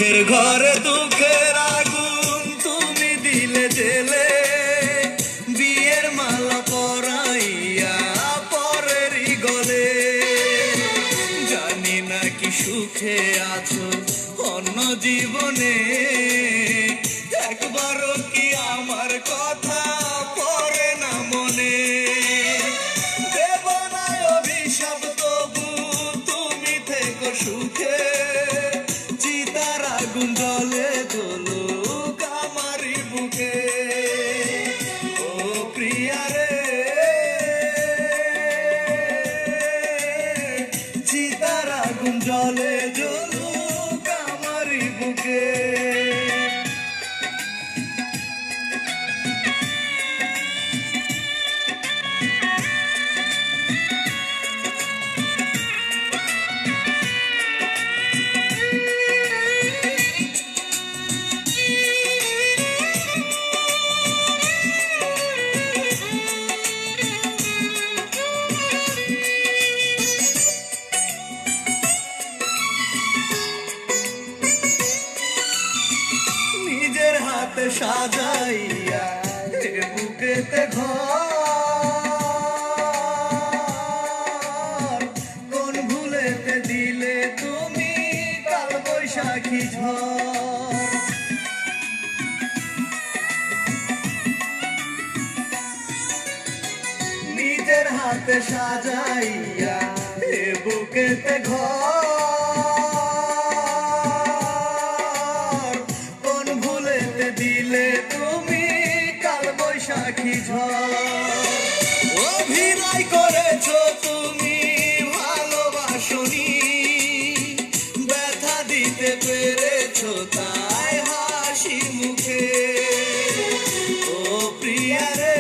সুখের ঘরে দুঃখের আগুন তুমি দিলে জেলে, বিয়ের মালা পরাইয়া পরেরই গলে। জানি না কি সুখে আছো অন্য জীবনে, একবারও কি আমার কথা পড়ে না মনে। দেবনায় অভিশাপ তবু তুমি থেকো সুখে, চিতার আগুন জ্বলে জ্বলুক আমারই বুকে। ও প্রিয়া রে, চিতার আগুন জ্বলে জ্বলুক আমারই বুকে। হাতে সাজাইয়া বুকেতে ঘর, কোন ভুলেতে দিলে তুমি কাল বৈশাখী ঝড়। নিজের হাতে সাজাইয়া বুকেতে ঘর, দিলে তুমি কাল বৈশাখী ঝড়। অভিনয় করেছো তুমি ভালোবাসনি, ব্যথা দিতে পেরেছো তাই হাসি মুখে। ও প্রিয়া রে,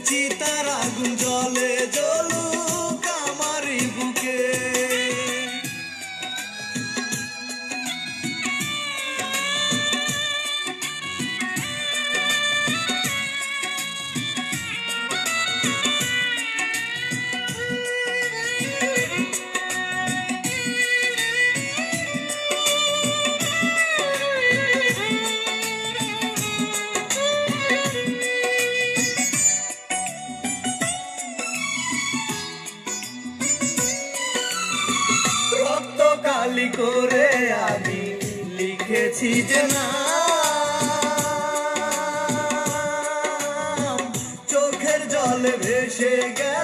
চিতার আগুন জ্বলে জ্বলুক আমারই বুকে। কালি করে আমি লিখেছি যে নাম, চোখের জলে ভেসে গেছে